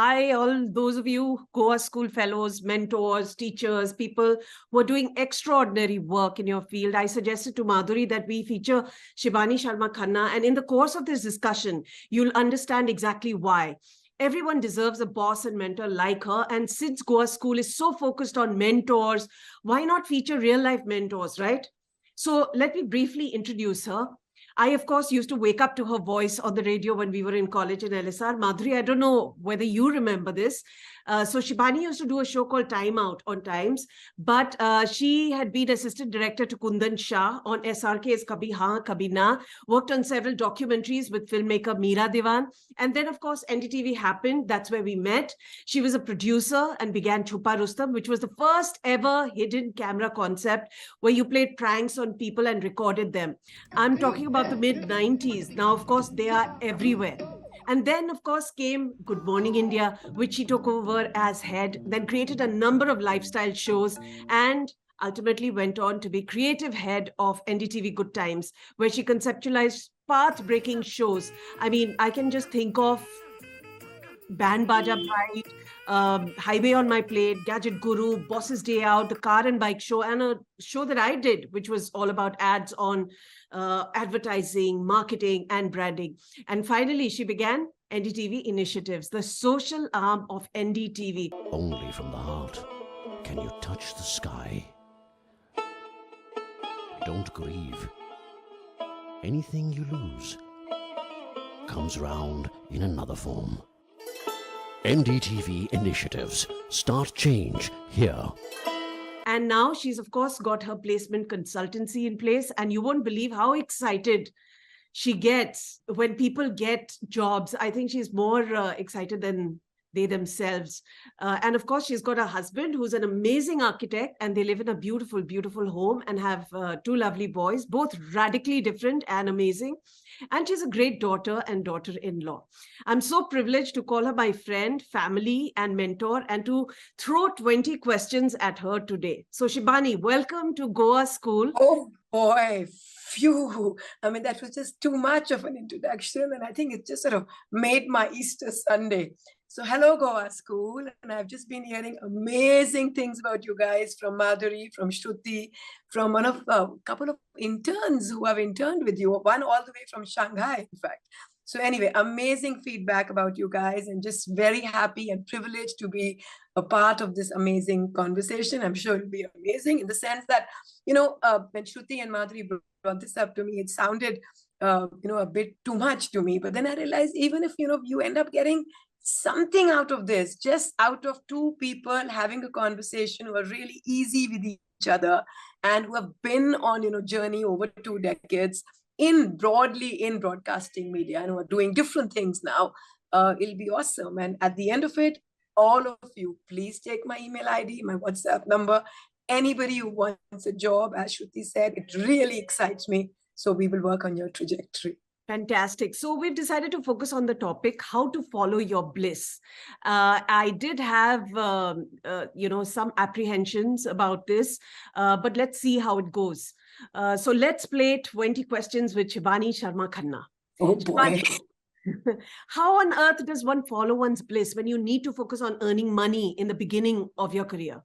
All those of you Goa School fellows, mentors, teachers, people who are doing extraordinary work in your field. I suggested to Madhuri that we feature Shibani Sharma Khanna. And in the course of this discussion, you'll understand exactly why. Everyone deserves a boss and mentor like her. And since Goa School is so focused on mentors, why not feature real life mentors, right? So let me briefly introduce her. I, of course, used to wake up to her voice on the radio when we were in college in LSR. Madhuri, I don't know whether you remember this. So Shibani used to do a show called Time Out on Times, but she had been assistant director to Kundan Shah on SRK's Kabhi Haan, Kabhi Na, worked on several documentaries with filmmaker Meera Dewan. And then, of course, NDTV happened. That's where we met. She was a producer and began Chupa Rustam, which was the first ever hidden camera concept where you played pranks on people and recorded them. I'm talking about the mid-90s. Now, of course, they are everywhere. And then, of course, came Good Morning India, which she took over as head, then created a number of lifestyle shows, and ultimately went on to be creative head of NDTV Good Times, where she conceptualized path-breaking shows. I mean, I can just think of Band Baja Bride, Highway on My Plate, Gadget Guru, Boss's Day Out, the Car and Bike Show, and a show that I did, which was all about ads on advertising, marketing, and branding. And finally, she began NDTV Initiatives, the social arm of NDTV. Only from the heart can you touch the sky. Don't grieve. Anything you lose comes round in another form. NDTV Initiatives. Start change here. And now she's, of course, got her placement consultancy in place. And you won't believe how excited she gets when people get jobs. I think she's more excited than they themselves. And of course, she's got a husband who's an amazing architect, and they live in a beautiful, beautiful home and have two lovely boys, both radically different and amazing. And she's a great daughter and daughter-in-law. I'm so privileged to call her my friend, family, and mentor, and to throw 20 questions at her today. So Shibani, welcome to Goa School. Oh boy, phew. I mean, that was just too much of an introduction. And I think it just sort of made my Easter Sunday. So hello, Goa School. And I've just been hearing amazing things about you guys from Madhuri, from Shruti, from a couple of interns who have interned with you, one all the way from Shanghai, in fact. So anyway, amazing feedback about you guys, and just very happy and privileged to be a part of this amazing conversation. I'm sure it'll be amazing in the sense that, when Shruti and Madhuri brought this up to me, it sounded, a bit too much to me. But then I realized even if, you end up getting something out of this, just out of two people having a conversation who are really easy with each other and who have been on, journey over 2 decades broadly in broadcasting media and who are doing different things now, it'll be awesome. And at the end of it, all of you, please take my email ID, my WhatsApp number. Anybody who wants a job, as Shruti said, it really excites me. So we will work on your trajectory. Fantastic. So we've decided to focus on the topic, how to follow your bliss. I did have, some apprehensions about this, but let's see how it goes. So let's play 20 questions with Shibani Sharma Khanna. Oh boy. How on earth does one follow one's bliss when you need to focus on earning money in the beginning of your career?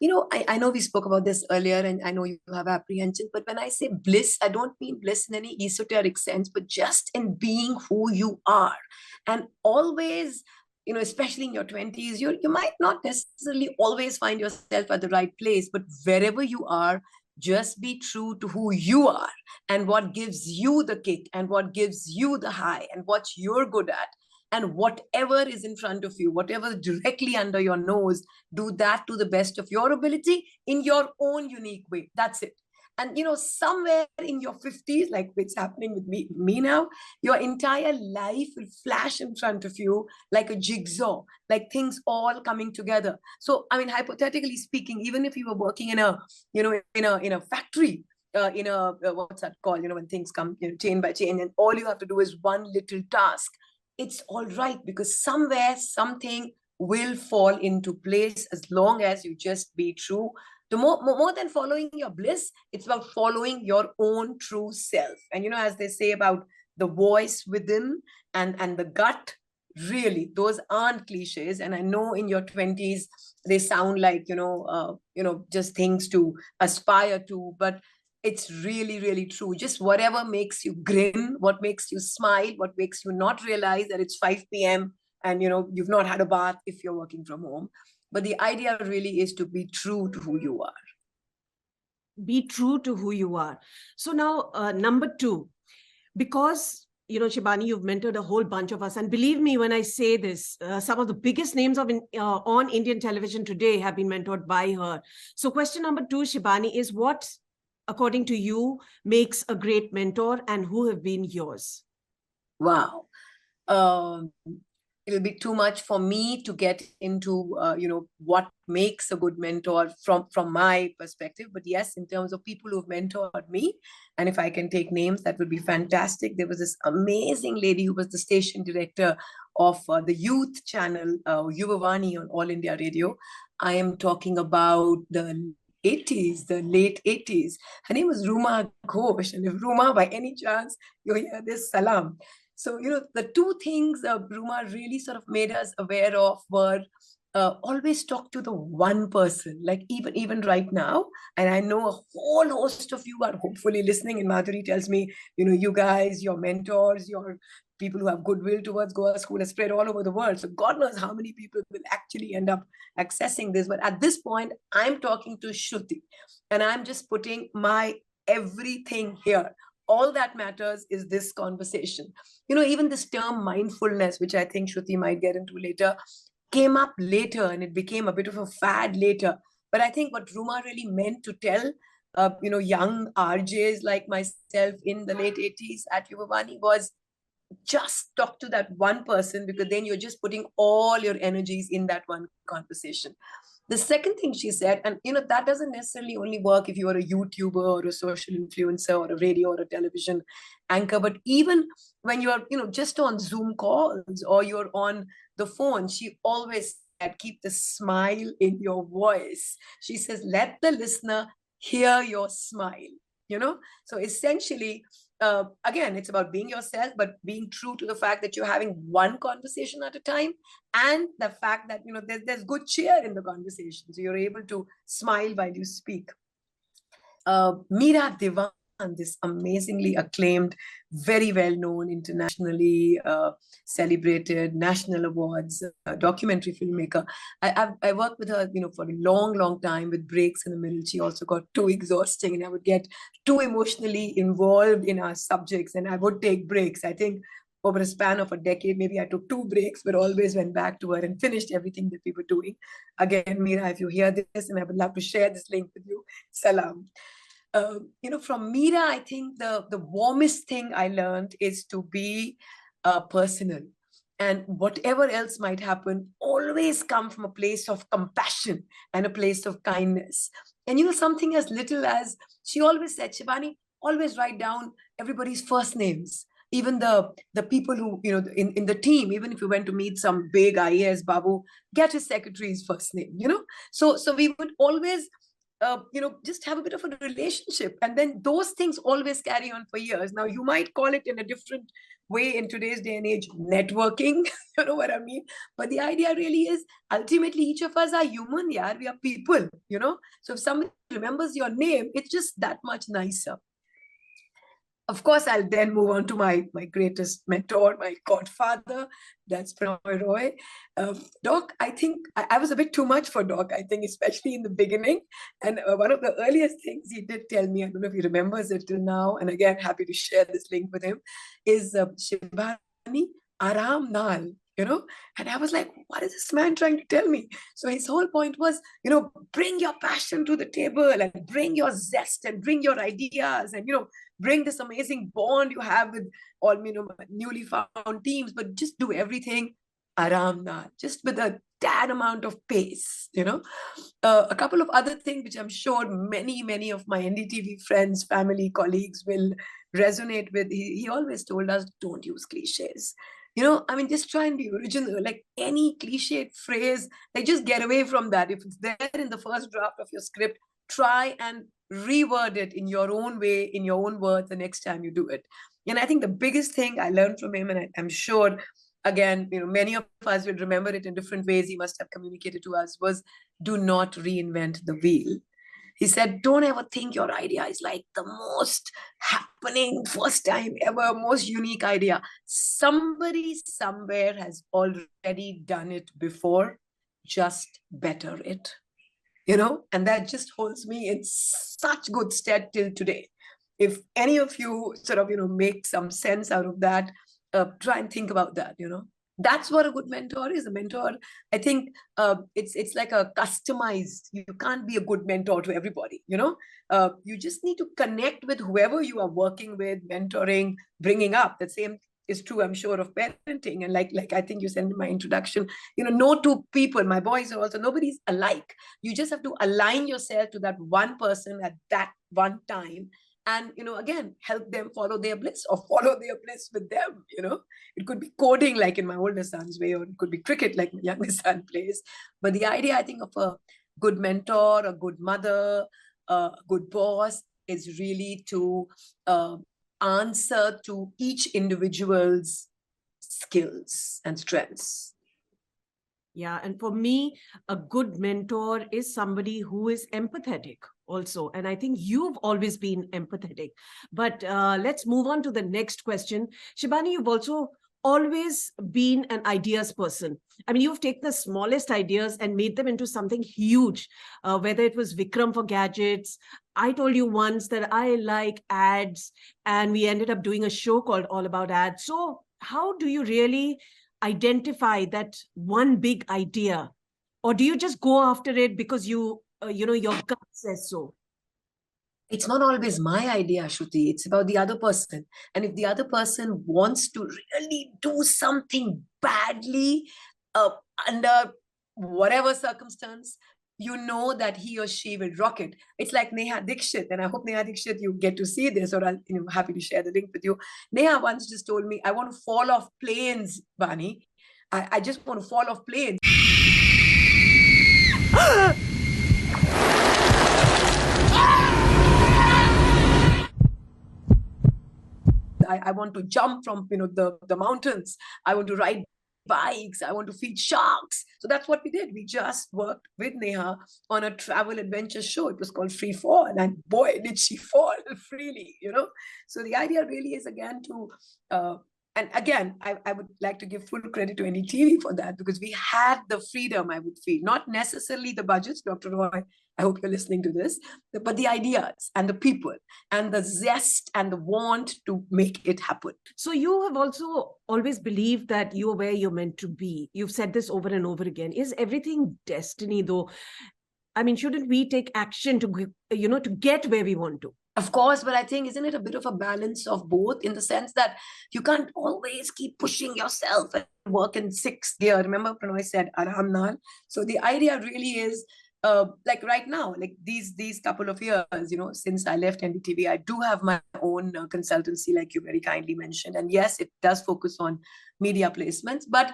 I know we spoke about this earlier, and I know you have apprehension, but when I say bliss, I don't mean bliss in any esoteric sense, but just in being who you are. And always, especially in your 20s, you might not necessarily always find yourself at the right place, but wherever you are, just be true to who you are and what gives you the kick and what gives you the high and what you're good at. And whatever is in front of you, whatever is directly under your nose, do that to the best of your ability in your own unique way. That's it. And, somewhere in your 50s, like it's happening with me now, your entire life will flash in front of you like a jigsaw, like things all coming together. So, I mean, hypothetically speaking, even if you were working in a factory, what's that called, when things come, chain by chain, and all you have to do is one little task. It's all right, because somewhere something will fall into place as long as you just be true. The more than following your bliss, it's about following your own true self. And as they say about the voice within and the gut Really, those aren't cliches. And I know in your 20s, they sound like, just things to aspire to, but it's really, really true. Just whatever makes you grin, what makes you smile, what makes you not realize that it's 5 p.m. and, you've not had a bath if you're working from home. But the idea really is to be true to who you are. Be true to who you are. So now, number two, because Shibani, you've mentored a whole bunch of us, and believe me when I say this, some of the biggest names on Indian television today have been mentored by her. So question number two, Shibani, is what, according to you, makes a great mentor, and who have been yours? Wow. It'll be too much for me to get into what makes a good mentor from my perspective. But yes, in terms of people who've mentored me, and if I can take names, that would be fantastic. There was this amazing lady who was the station director of the youth channel Yuvavani on All India Radio. I am talking about the 80s, the late 80s. Her name was Ruma Ghosh, and if Ruma, by any chance you hear this, salam. So, the two things Ruma really sort of made us aware of were always talk to the one person, like even right now. And I know a whole host of you are hopefully listening, and Madhuri tells me, you guys, your mentors, your people who have goodwill towards Goa School are spread all over the world. So God knows how many people will actually end up accessing this. But at this point, I'm talking to Shruti, and I'm just putting my everything here. All that matters is this conversation. Even this term mindfulness, which I think Shruti might get into later, came up later, and it became a bit of a fad later. But I think what Ruma really meant to tell, young RJs like myself in the late 80s at Yuvavani was just talk to that one person, because then you're just putting all your energies in that one conversation. The second thing she said, and that doesn't necessarily only work if you are a YouTuber or a social influencer or a radio or a television anchor, but even when you're, just on Zoom calls or you're on the phone, she always said, keep the smile in your voice. She says, let the listener hear your smile, So essentially, again, it's about being yourself, but being true to the fact that you're having one conversation at a time, and the fact that there's good cheer in the conversation, so you're able to smile while you speak. Meera Devan, this amazingly acclaimed, very well known, internationally celebrated, national awards documentary filmmaker. I worked with her, for a long, long time, with breaks in the middle. She also got too exhausting, and I would get too emotionally involved in our subjects, and I would take breaks. I think over a span of a decade, maybe I took 2 breaks, but always went back to her and finished everything that we were doing. Again, Meera, if you hear this, and I would love to share this link with you, salam. From Meera, I think the warmest thing I learned is to be personal. And whatever else might happen, always come from a place of compassion and a place of kindness. And something as little as, she always said, Shibani, always write down everybody's first names. Even the people who, in the team, even if you went to meet some big IAS Babu, get his secretary's first name, So we would always just have a bit of a relationship, and then those things always carry on for years. Now, you might call it in a different way in today's day and age, networking, you know what I mean? But the idea really is, ultimately, each of us are human, yeah, we are people, So if somebody remembers your name, it's just that much nicer. Of course, I'll then move on to my greatest mentor, my godfather, that's Prannoy Roy. Doc, I think I was a bit too much for Doc, I think, especially in the beginning. And one of the earliest things he did tell me, I don't know if he remembers it till now, and again, happy to share this link with him, is Shibani, Aram Nal. And I was like, what is this man trying to tell me? So his whole point was, bring your passion to the table, and bring your zest, and bring your ideas, and, bring this amazing bond you have with all, newly found teams, but just do everything aram na, just with a tad amount of pace, A couple of other things which I'm sure many of my NDTV friends, family, colleagues will resonate with. He always told us, don't use cliches. Just try and be original. Like any cliched phrase, just get away from that. If it's there in the first draft of your script, try and reword it in your own way, in your own words, the next time you do it. And I think the biggest thing I learned from him, and I'm sure again, many of us will remember it in different ways. He must have communicated to us, was do not reinvent the wheel. He said, don't ever think your idea is like the most happening, first time ever, most unique idea. Somebody somewhere has already done it before, just better it. And that just holds me in such good stead till today. If any of you sort of, make some sense out of that, try and think about that. That's what a good mentor is. A mentor, I think, it's like a customized. You can't be a good mentor to everybody. You just need to connect with whoever you are working with, mentoring, bringing up. The same is true, I'm sure, of parenting. And like I think you said in my introduction, no two people, my boys are also, nobody's alike. You just have to align yourself to that one person at that one time. And, again, help them follow their bliss or follow their bliss with them. It could be coding like in my older son's way, or it could be cricket like my youngest son plays. But the idea, I think, of a good mentor, a good mother, a good boss is really to answer to each individual's skills and strengths. Yeah. And for me, a good mentor is somebody who is empathetic also. And I think you've always been empathetic. But let's move on to the next question. Shibani, you've also always been an ideas person. I mean, you've taken the smallest ideas and made them into something huge, whether it was Vikram for gadgets. I told you once that I like ads, and we ended up doing a show called All About Ads. So how do you really identify that one big idea? Or do you just go after it because your gut says so? It's not always my idea, Shruti. It's about the other person. And if the other person wants to really do something badly under whatever circumstance, you know that he or she will rock it. It's like Neha Dixit, and I hope Neha Dixit, you get to see this, or I'm happy to share the link with you. Neha once just told me, I want to fall off planes, Bani. I just want to fall off planes. I want to jump from the mountains. I want to ride bikes. I want to feed sharks. So that's what we did. We just worked with Neha on a travel adventure show. It was called Free Fall, and boy, did she fall freely. So the idea really is, again, to and again, I would like to give full credit to NDTV for that, because we had the freedom, I would feel, not necessarily the budgets, Dr. Roy, I hope you're listening to this, but the ideas and the people and the zest and the want to make it happen. So you have also always believed that you're where you're meant to be. You've said this over and over again. Is everything destiny, though? I mean, shouldn't we take action to get where we want to? Of course, but I think, isn't it a bit of a balance of both, in the sense that you can't always keep pushing yourself and work in sixth gear. Remember, Pranoy said, Aram Nal. So the idea really is, like right now, like these couple of years, since I left NDTV, I do have my own consultancy, like you very kindly mentioned. And yes, it does focus on media placements, but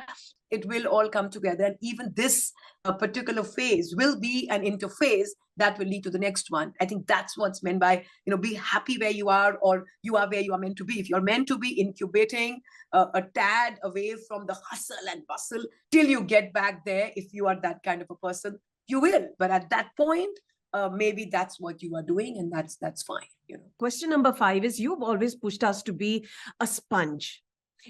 it will all come together. And even this particular phase will be an interface that will lead to the next one. I think that's what's meant by, be happy where you are, or you are where you are meant to be. If you're meant to be incubating a tad away from the hustle and bustle till you get back there, if you are that kind of a person, you will. But at that point, maybe that's what you are doing, and that's fine. Question number 5 is, you've always pushed us to be a sponge.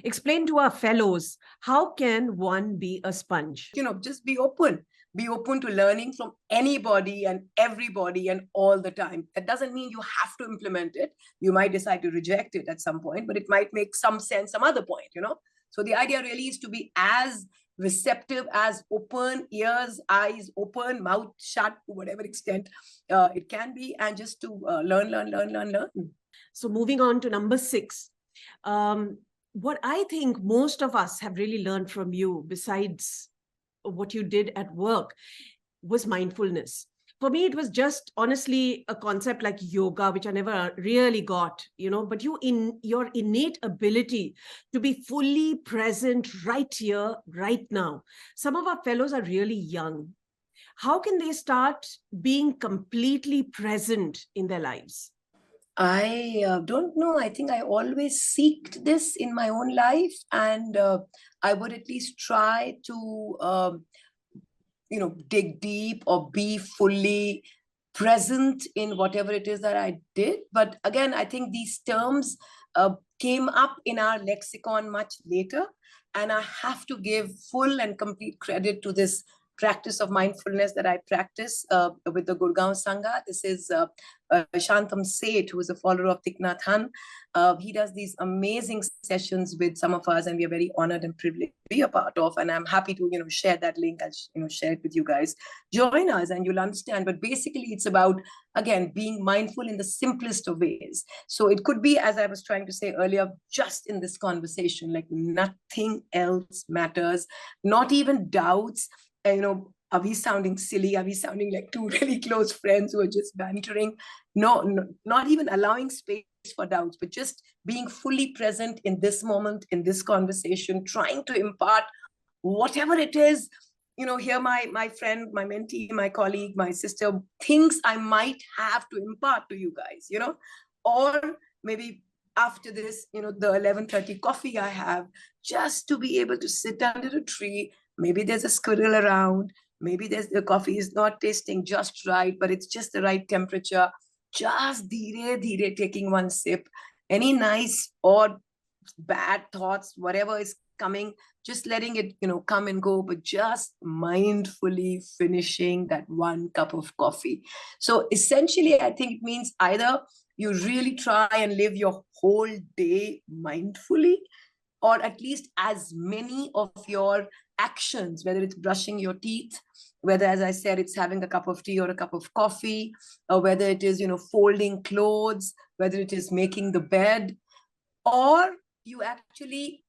Explain to our fellows, how can one be a sponge? Just be open. Be open to learning from anybody and everybody and all the time. That doesn't mean you have to implement it. You might decide to reject it at some point, but it might make some sense some other point, So the idea really is to be as receptive, as open, ears, eyes open, mouth shut to whatever extent it can be, and just to learn. So moving on to number 6. What I think most of us have really learned from you, besides what you did at work, was mindfulness. For me, it was just honestly a concept like yoga, which I never really got, but your innate ability to be fully present right here, right now. Some of our fellows are really young. How can they start being completely present in their lives? I don't know. I think I always seeked this in my own life, and I would at least try to, dig deep or be fully present in whatever it is that I did. But again, I think these terms came up in our lexicon much later, and I have to give full and complete credit to this practice of mindfulness that I practice with the Gurgaon Sangha. This is Shantam Seth, who is a follower of Thich Nhat Hanh. He does these amazing sessions with some of us, and we are very honored and privileged to be a part of. And I'm happy to, share that link. I'll, share it with you guys. Join us, and you'll understand. But basically, it's about, again, being mindful in the simplest of ways. So it could be, as I was trying to say earlier, just in this conversation, like nothing else matters, not even doubts. Are we sounding silly? Are we sounding like two really close friends who are just bantering? No, not even allowing space for doubts, but just being fully present in this moment, in this conversation, trying to impart whatever it is. Here my friend, my mentee, my colleague, my sister, things I might have to impart to you guys, or maybe after this, the 11:30 coffee I have, just to be able to sit under a tree. Maybe there's a squirrel around. Maybe the coffee is not tasting just right, but it's just the right temperature. Just dheere taking one sip. Any nice or bad thoughts, whatever is coming, just letting it, come and go, but just mindfully finishing that one cup of coffee. So essentially, I think it means either you really try and live your whole day mindfully, or at least as many of your actions, whether it's brushing your teeth, whether, as I said, it's having a cup of tea or a cup of coffee, or whether it is, folding clothes, whether it is making the bed, or you actually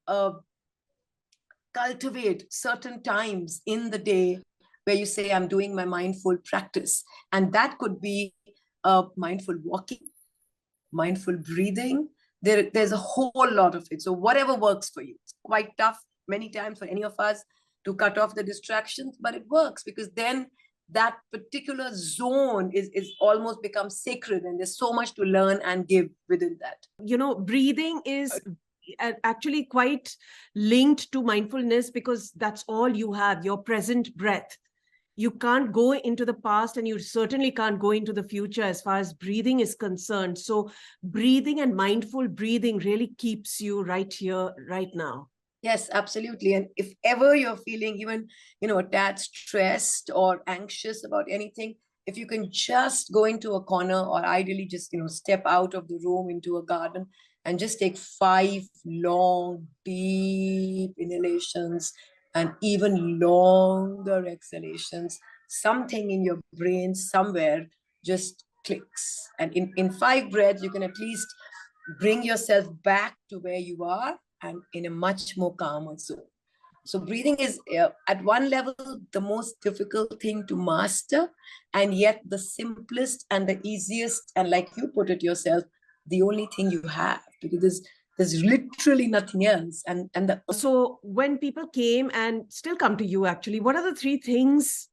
cultivate certain times in the day where you say, I'm doing my mindful practice. And that could be mindful walking, mindful breathing. There's a whole lot of it. So whatever works for you. It's quite tough many times for any of us to cut off the distractions, but it works, because then that particular zone is almost becomes sacred, and there's so much to learn and give within that. Breathing is actually quite linked to mindfulness, because that's all you have, your present breath. You can't go into the past, and you certainly can't go into the future as far as breathing is concerned. So breathing and mindful breathing really keeps you right here, right now. Yes, absolutely. And if ever you're feeling even, a tad stressed or anxious about anything, if you can just go into a corner, or ideally just, step out of the room into a garden and just take 5 long, deep inhalations and even longer exhalations, something in your brain somewhere just clicks. And in 5 breaths, you can at least bring yourself back to where you are, and in a much more calmer zone. So breathing is, at one level, the most difficult thing to master, and yet the simplest and the easiest, and like you put it yourself, the only thing you have, because there's literally nothing else. So when people came and still come to you, actually, what are the 3 things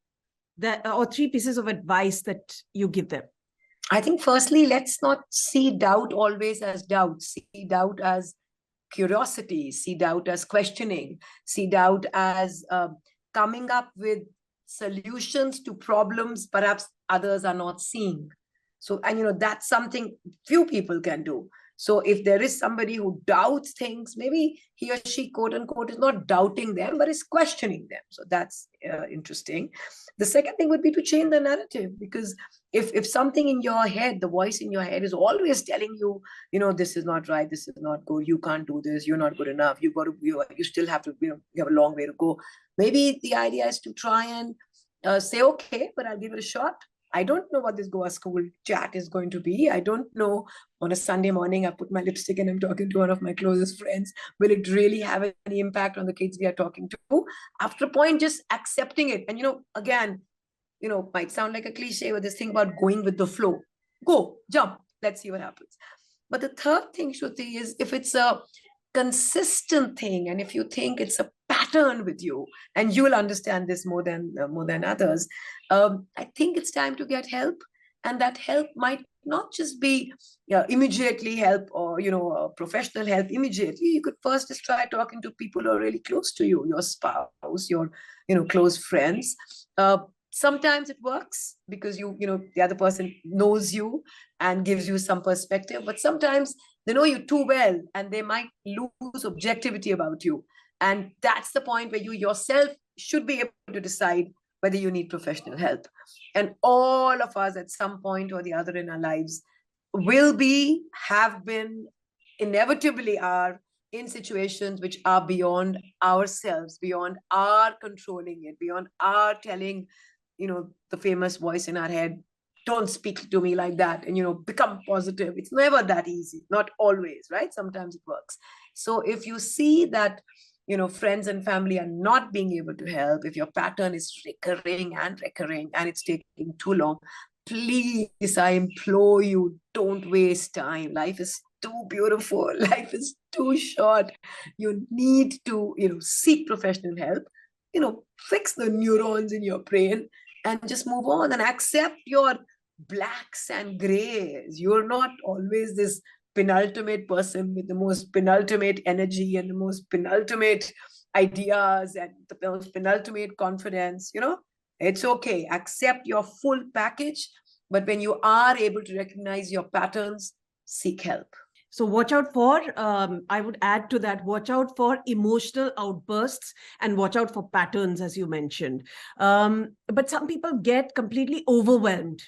or 3 pieces of advice that you give them? I think firstly, let's not see doubt always as doubt. See doubt as curiosity, see doubt as questioning, see doubt as coming up with solutions to problems perhaps others are not seeing. So, and that's something few people can do. So if there is somebody who doubts things, maybe he or she, quote unquote, is not doubting them, but is questioning them. So that's interesting. The second thing would be to change the narrative, because if something in your head, the voice in your head is always telling you, this is not right, this is not good, you can't do this, you're not good enough, you still have to, you have a long way to go. Maybe the idea is to try and say, okay, but I'll give it a shot. I don't know what this Goa School chat is going to be. I don't know, on a Sunday morning, I put my lipstick and I'm talking to one of my closest friends. Will it really have any impact on the kids we are talking to? After a point, just accepting it. And, again, might sound like a cliche, but this thing about going with the flow. Go, jump, let's see what happens. But the third thing, Shruti, is if it's a consistent thing, and if you think it's a pattern with you, and you will understand this more than others, I think it's time to get help. And that help might not just be immediately help or, professional help immediately. You could first just try talking to people who are really close to you, your spouse, your, close friends. Sometimes it works because the other person knows you and gives you some perspective, but sometimes they know you too well and they might lose objectivity about you. And that's the point where you yourself should be able to decide whether you need professional help. And all of us at some point or the other in our lives will be, have been, inevitably are in situations which are beyond ourselves, beyond our controlling it, beyond our telling, the famous voice in our head, don't speak to me like that, and, become positive. It's never that easy, not always, right? Sometimes it works. So if you see that, friends and family are not being able to help, if your pattern is recurring and it's taking too long, please, I implore you, don't waste time. Life is too beautiful. Life is too short. You need to, seek professional help, fix the neurons in your brain and just move on and accept your blacks and grays. You're not always this penultimate person with the most penultimate energy and the most penultimate ideas and the most penultimate confidence. It's okay. Accept your full package. But when you are able to recognize your patterns, seek help. So watch out for, I would add to that, watch out for emotional outbursts and watch out for patterns, as you mentioned. But some people get completely overwhelmed,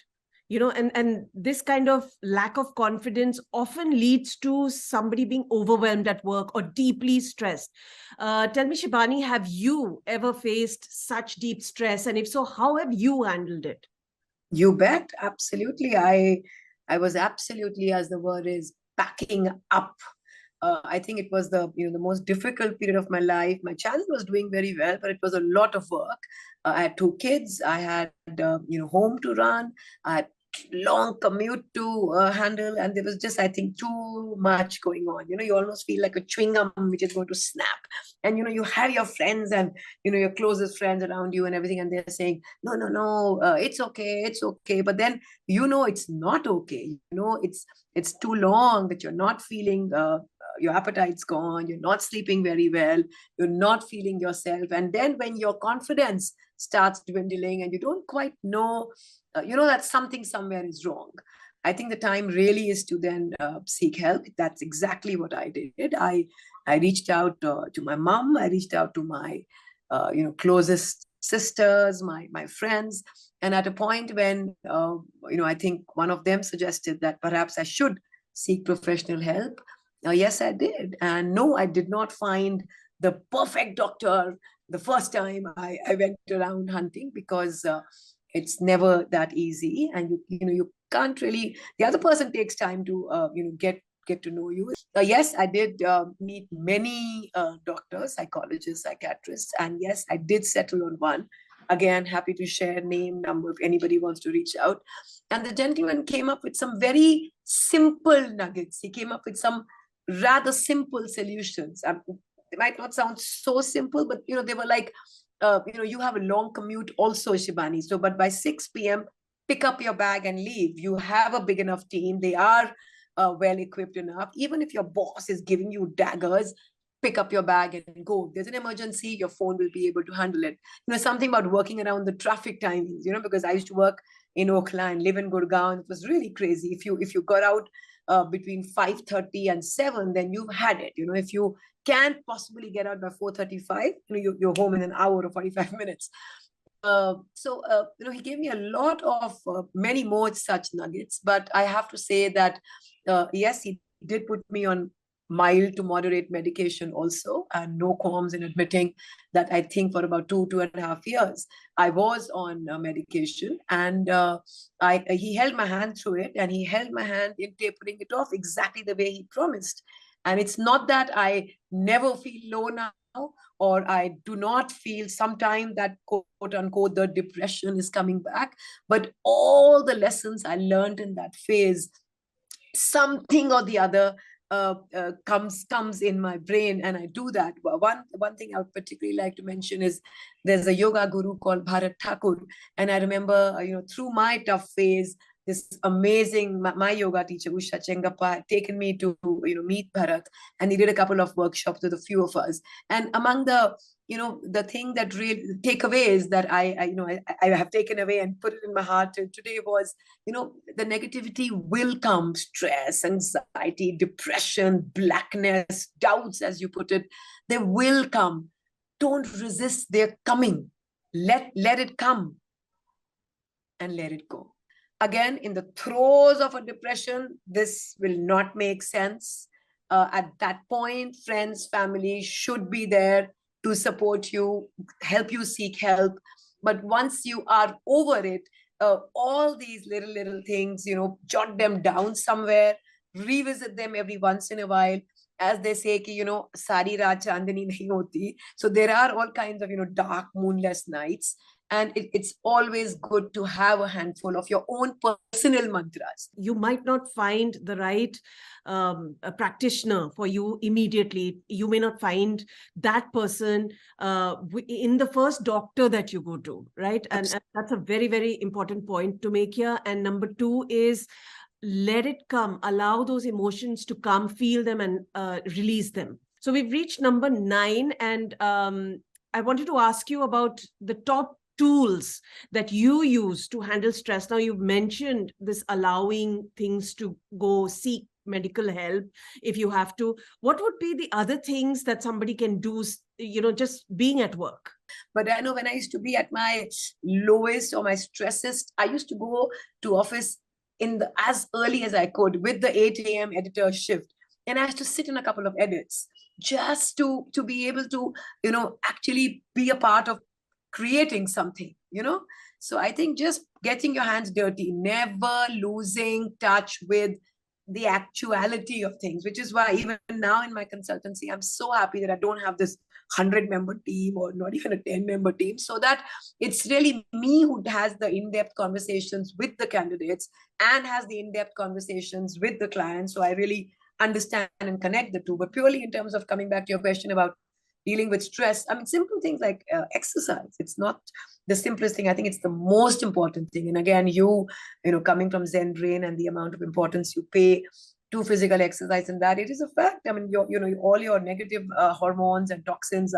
and this kind of lack of confidence often leads to somebody being overwhelmed at work or deeply stressed. Tell me, Shibani, have you ever faced such deep stress? And if so, how have you handled it? You bet. Absolutely. I was absolutely, as the word is, packing up. I think it was the most difficult period of my life. My channel was doing very well, but it was a lot of work. I had 2 kids. I had home to run. I had long commute to handle, and there was just, I think, too much going on. You almost feel like a chewing gum which is going to snap. And you have your friends and your closest friends around you and everything, and they're saying, no, it's okay, but then it's not okay. It's too long that you're not feeling, your appetite's gone, you're not sleeping very well, you're not feeling yourself. And then when your confidence starts dwindling and you don't quite know, that something somewhere is wrong, I think the time really is to then seek help. That's exactly what I did. I reached out to my mom. I reached out to my closest sisters, my friends. And at a point when I think one of them suggested that perhaps I should seek professional help. Yes, I did. And no, I did not find the perfect doctor the first time I went around hunting, because it's never that easy. And you can't really, the other person takes time to get to know you. Yes, I did meet many doctors, psychologists, psychiatrists, and yes, I did settle on one. Again, happy to share name, number if anybody wants to reach out. And the gentleman came up with some very simple nuggets. He came up with some rather simple solutions. They might not sound so simple, but they were like, you have a long commute also, Shibani. So, but by 6 p.m., pick up your bag and leave. You have a big enough team. They are well equipped enough. Even if your boss is giving you daggers, pick up your bag and go. If there's an emergency, your phone will be able to handle it. Something about working around the traffic timings, because I used to work in Okhla and live in Gurgaon. It was really crazy. If you got out between 5:30 and 7, then you've had it. If you can't possibly get out by 4:35, you're home in an hour or 45 minutes. So he gave me a lot of many more such nuggets. But I have to say that yes, he did put me on mild to moderate medication also, and no qualms in admitting that I think for about 2.5 years I was on medication, and he held my hand through it, and he held my hand in tapering it off exactly the way he promised. And it's not that I never feel low now, or I do not feel sometime that quote unquote the depression is coming back, but all the lessons I learned in that phase, something or the other comes in my brain, and I do that. One thing I would particularly like to mention is there's a yoga guru called Bharat Thakur, and I remember through my tough phase, this amazing, my yoga teacher, Usha Chengappa, had taken me to, meet Bharat, and he did a couple of workshops with a few of us. And among the, the thing that really takeaways that I have taken away and put it in my heart today was, the negativity will come, stress, anxiety, depression, blackness, doubts, as you put it, they will come. Don't resist their coming. Let it come and let it go. Again, in the throes of a depression, this will not make sense. At that point, friends, family should be there to support you, help you seek help. But once you are over it, all these little things, jot them down somewhere, revisit them every once in a while. As they say, sari raat chandani nahi hoti. So there are all kinds of, dark, moonless nights. And it's always good to have a handful of your own personal mantras. You might not find the right a practitioner for you immediately. You may not find that person in the first doctor that you go to, right? And that's a very, very important point to make here. And number two is, let it come. Allow those emotions to come, feel them, and release them. So we've reached number 9. And I wanted to ask you about the top tools that you use to handle stress. Now, you've mentioned this allowing things to go, seek medical help if you have to. What would be the other things that somebody can do, just being at work? But I know when I used to be at my lowest or my stressest, I used to go to office as early as I could with the 8 a.m. editor shift. And I used to sit in a couple of edits just to be able to, actually be a part of creating something, So I think just getting your hands dirty, never losing touch with the actuality of things, which is why even now in my consultancy, I'm so happy that I don't have this 100-member team or not even a 10-member team, so that it's really me who has the in-depth conversations with the candidates and has the in-depth conversations with the clients. So I really understand and connect the two. But purely in terms of coming back to your question about dealing with stress, I mean, simple things like exercise. It's not the simplest thing. I think it's the most important thing. And again, you coming from Zen Brain and the amount of importance you pay to physical exercise, and that it is a fact. I mean, all your negative hormones and toxins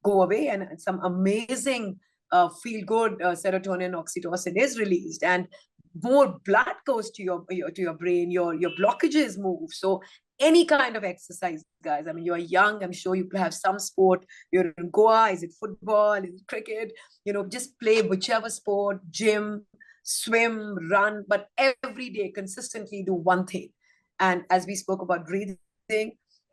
go away, and some amazing feel good serotonin, oxytocin is released, and more blood goes to your brain. Your blockages move. So any kind of exercise, guys. I mean, you're young. I'm sure you have some sport. You're in Goa. Is it football? Is it cricket? Just play whichever sport, gym, swim, run, but every day consistently do one thing. And as we spoke about breathing,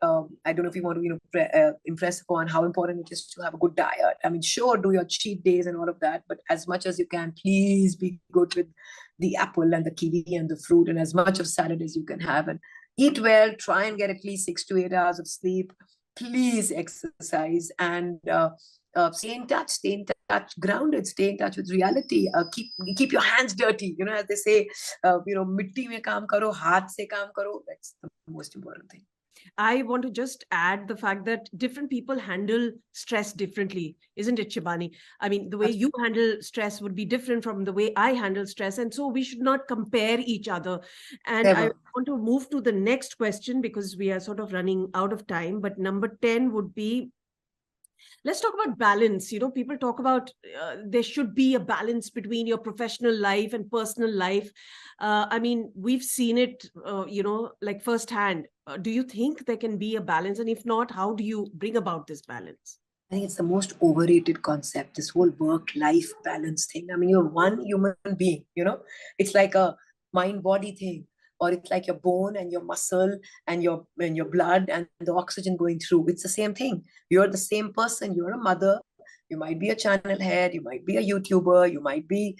I don't know if you want to impress upon how important it is to have a good diet. I mean, sure, do your cheat days and all of that, but as much as you can, please be good with the apple and the kiwi and the fruit, and as much of salad as you can have. And eat well, try and get at least 6 to 8 hours of sleep. Please exercise, and stay in touch, grounded, stay in touch with reality. Keep your hands dirty. As they say, mitti mein kaam karo, haath se kaam karo. That's the most important thing. I want to just add the fact that different people handle stress differently, isn't it, Shibani? I mean, the way you handle stress would be different from the way I handle stress. And so we should not compare each other. And I want to move to the next question because we are sort of running out of time. But number 10 would be, let's talk about balance. People talk about there should be a balance between your professional life and personal life. I mean, we've seen it, like firsthand. Do you think there can be a balance? And if not, how do you bring about this balance? I think it's the most overrated concept, this whole work-life balance thing. I mean, you're one human being, it's like a mind-body thing, or it's like your bone and your muscle and your blood and the oxygen going through. It's the same thing. You're the same person. You're a mother. You might be a channel head. You might be a YouTuber. You might be,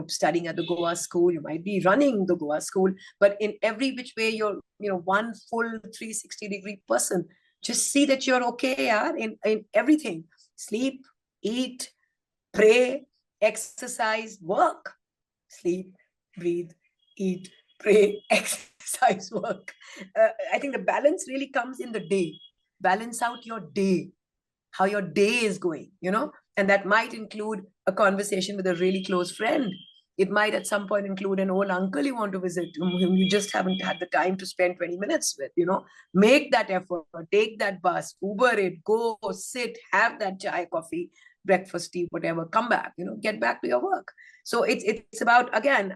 studying at the Goa School. You might be running the Goa School. But in every which way, you're, one full 360-degree person. Just see that you're okay, in everything. Sleep, eat, pray, exercise, work. Sleep, breathe, eat, pray, exercise, work. I think the balance really comes in the day. Balance out your day, how your day is going, and that might include a conversation with a really close friend. It might at some point include an old uncle you want to visit, whom you just haven't had the time to spend 20 minutes with. Make that effort, take that bus, Uber it, go, sit, have that chai, coffee, breakfast, tea, whatever, come back, get back to your work. So it's about, again,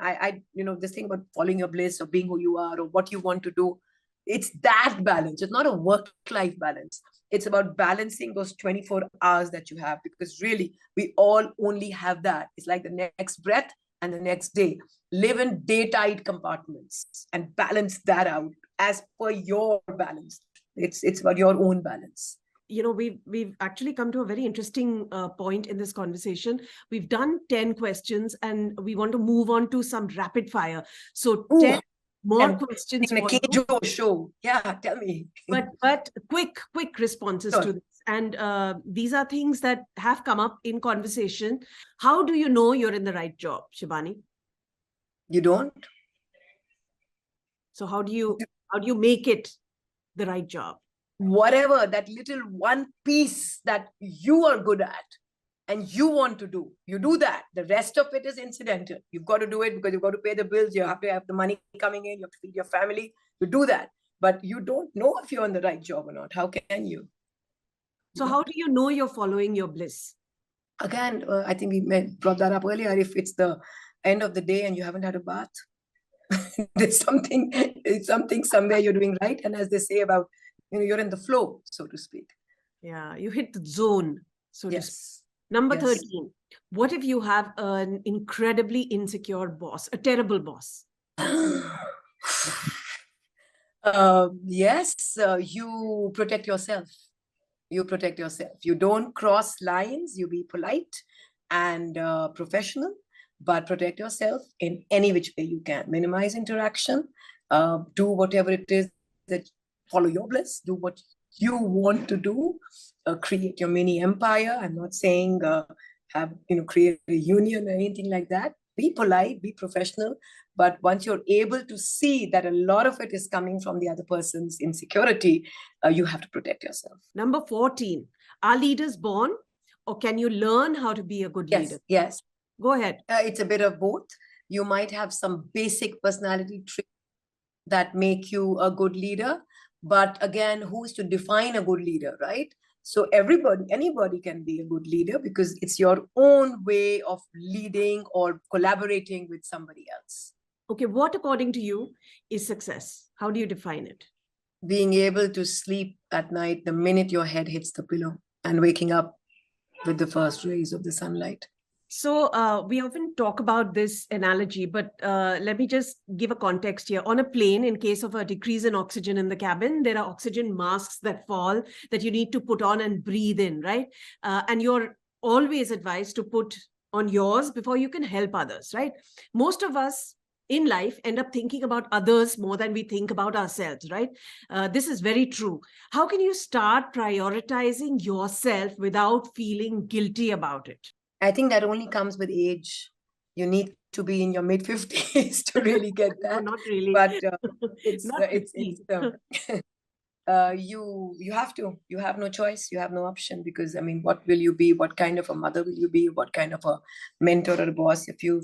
this thing about following your bliss or being who you are or what you want to do. It's that balance. It's not a work-life balance. It's about balancing those 24 hours that you have, because really we all only have that. It's like the next breath and the next day. Live in day-tight compartments and balance that out as per your balance. It's about your own balance. We've actually come to a very interesting point in this conversation. We've done 10 questions and we want to move on to some rapid fire. So 10 more questions in a Kejo show. Yeah, tell me. But quick responses to this. And these are things that have come up in conversation. How do you know you're in the right job, Shibani? You don't. So how do you make it the right job? Whatever, that little one piece that you are good at and you want to do, you do that. The rest of it is incidental. You've got to do it because you've got to pay the bills. You have to have the money coming in. You have to feed your family. You do that. But you don't know if you're on the right job or not. How can you? So how do you know you're following your bliss? Again, I think we brought that up earlier. If it's the end of the day and you haven't had a bath, there's something somewhere you're doing right. And as they say about, you're in the flow, so to speak. Yeah, you hit the zone, so to speak. Number Yes. 13. What if you have an incredibly insecure boss, a terrible boss? Yes, you protect yourself. You protect yourself. You don't cross lines. You be polite and professional, but protect yourself in any which way you can. Minimize interaction. Do whatever it is that follow your bliss. Do what you want to do. Create your mini empire. I'm not saying create a union or anything like that. Be polite, be professional. But once you're able to see that a lot of it is coming from the other person's insecurity, you have to protect yourself. Number 14, are leaders born or can you learn how to be a good leader? Yes. Go ahead. It's a bit of both. You might have some basic personality traits that make you a good leader. But again, who's to define a good leader, right? So anybody can be a good leader because it's your own way of leading or collaborating with somebody else. Okay, what according to you is success? How do you define it? Being able to sleep at night the minute your head hits the pillow and waking up with the first rays of the sunlight. So we often talk about this analogy, but let me just give a context here. On a plane, in case of a decrease in oxygen in the cabin, there are oxygen masks that fall that you need to put on and breathe in, right? And you're always advised to put on yours before you can help others, right? Most of us in life end up thinking about others more than we think about ourselves, right? This is very true. How can you start prioritizing yourself without feeling guilty about it? I think that only comes with age. You need to be in your mid-50s to really get that. No, not really. But you have to. You have no choice. You have no option because, what will you be? What kind of a mother will you be? What kind of a mentor or a boss if you're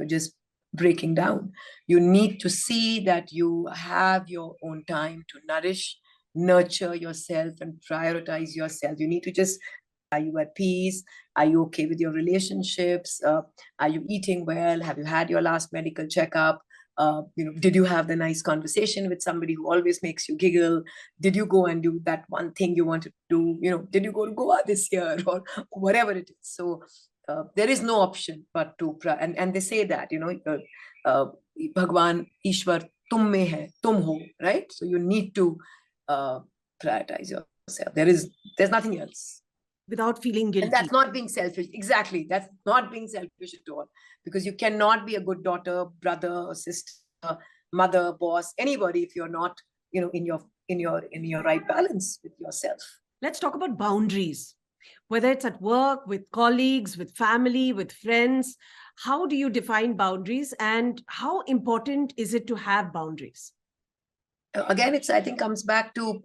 just breaking down? You need to see that you have your own time to nourish, nurture yourself and prioritize yourself. You need to just, are you at peace? Are you okay with your relationships? Are you eating well? Have you had your last medical checkup? Did you have the nice conversation with somebody who always makes you giggle? Did you go and do that one thing you wanted to do? Did you go to Goa this year or whatever it is? So there is no option but to, and they say that, Bhagwan, Ishwar, tum mein hai, tum ho, right? So you need to prioritize yourself. There's nothing else. Without feeling guilty. And that's not being selfish. Exactly. That's not being selfish at all. Because you cannot be a good daughter, brother, sister, mother, boss, anybody if you're not, in your right balance with yourself. Let's talk about boundaries. Whether it's at work, with colleagues, with family, with friends, how do you define boundaries and how important is it to have boundaries? Again, I think comes back to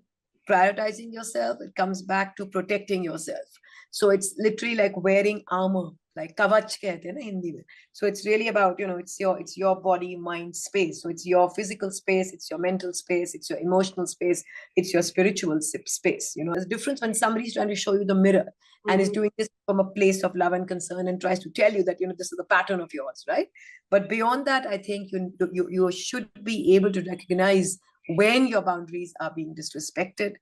prioritizing yourself. It comes back to protecting yourself. So it's literally like wearing armor, like kavach kehte hain na Hindi mein. So it's really about, it's your body, mind space. So it's your physical space, it's your mental space, it's your emotional space, it's your spiritual space. There's a difference when somebody's trying to show you the mirror and is doing this from a place of love and concern and tries to tell you that, this is the pattern of yours, right? But beyond that, I think you should be able to recognize when your boundaries are being disrespected,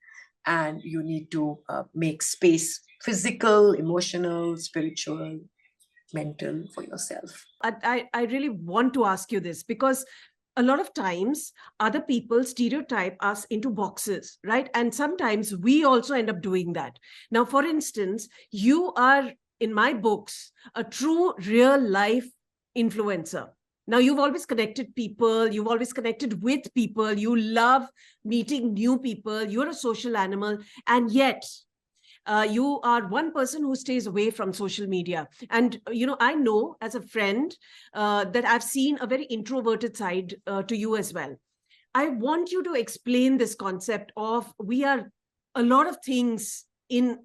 and you need to make space, physical, emotional, spiritual, mental, for yourself. I really want to ask you this, because a lot of times other people stereotype us into boxes, right? And sometimes we also end up doing that. Now, for instance, you are, in my books, a true real life influencer. Now, you've always connected people, you've always connected with people, you love meeting new people, you're a social animal, and yet you are one person who stays away from social media. And, I know as a friend that I've seen a very introverted side to you as well. I want you to explain this concept of we are a lot of things in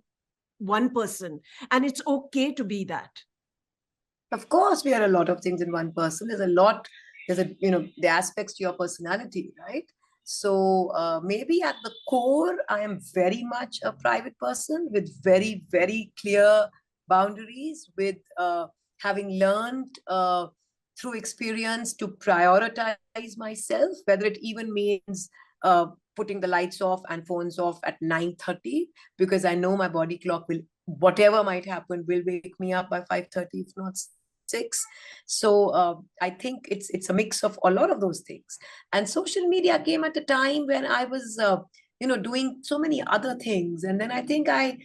one person, and it's okay to be that. Of course, we are a lot of things in one person. The aspects to your personality, right? So maybe at the core, I am very much a private person with very, very clear boundaries, with having learned through experience to prioritize myself, whether it even means putting the lights off and phones off at 9:30, because I know my body clock will, whatever might happen, will wake me up by 5:30, if not 6. So I think it's a mix of a lot of those things. And social media came at a time when I was doing so many other things, and then I think I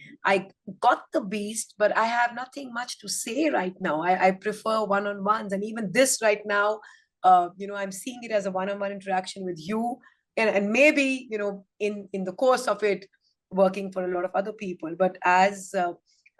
got the beast, but I have nothing much to say right now. I prefer one-on-ones, and even this right now, I'm seeing it as a one-on-one interaction with you, and maybe in the course of it, working for a lot of other people. But as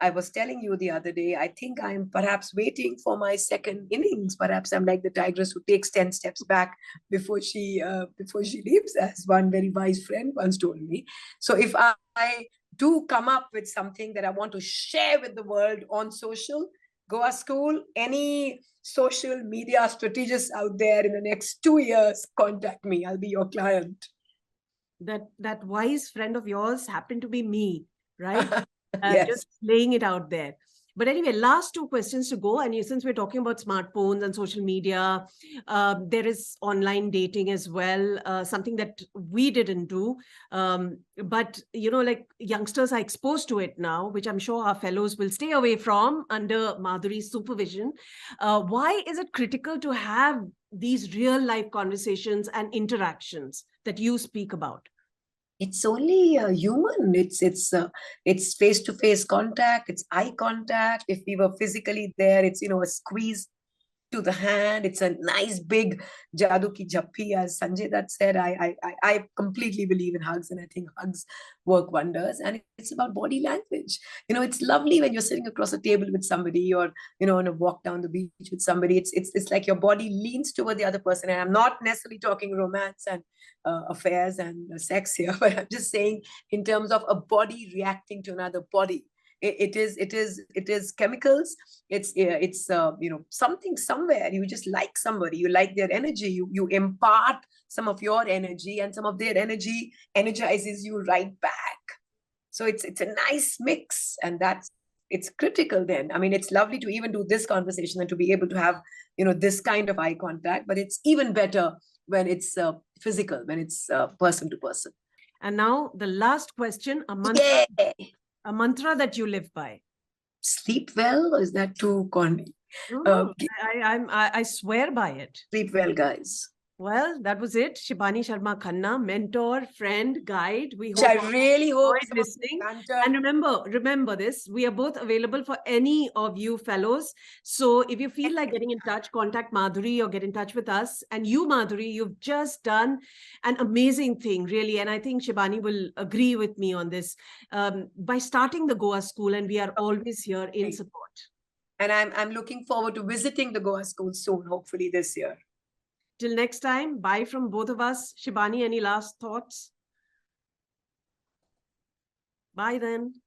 I was telling you the other day, I think I'm perhaps waiting for my second innings. Perhaps I'm like the tigress who takes 10 steps back before she leaps, as one very wise friend once told me. So if I do come up with something that I want to share with the world on social, Goa School, any social media strategists out there in the next 2 years, contact me. I'll be your client. That wise friend of yours happened to be me, right? Yes. Just laying it out there. But anyway, last 2 questions to go. And since we're talking about smartphones and social media, there is online dating as well, something that we didn't do. But, like youngsters are exposed to it now, which I'm sure our fellows will stay away from under Madhuri's supervision. Why is it critical to have these real life conversations and interactions that you speak about? It's only human. It's face-to-face contact. It's eye contact. If we were physically there, it's a squeeze to the hand. It's a nice big jadoo ki jappi, as Sanjay Dutt said. I completely believe in hugs, and I think hugs work wonders. And it's about body language. It's lovely when you're sitting across a table with somebody, or on a walk down the beach with somebody. It's like your body leans toward the other person. And I'm not necessarily talking romance and affairs and sex here, but I'm just saying in terms of a body reacting to another body. It is chemicals. It's something somewhere. You just like somebody, you like their energy, you impart some of your energy, and some of their energy energizes you right back. So it's a nice mix, and it's critical then. I mean, it's lovely to even do this conversation and to be able to have this kind of eye contact, but it's even better when it's physical, when it's person to person. And now the last question, a mantra that you live by. Sleep well, or is that too corny? No, I swear by it. Sleep well, guys. Well, that was it. Shibani Sharma Khanna, mentor, friend, guide. We hope I really hope listening. And remember this, we are both available for any of you fellows. So if you feel like getting in touch, contact Madhuri or get in touch with us. And you, Madhuri, you've just done an amazing thing, really. And I think Shibani will agree with me on this, by starting the Goa School, and we are always here in support. And I'm looking forward to visiting the Goa School soon, hopefully this year. Till next time, bye from both of us. Shibani, any last thoughts? Bye then.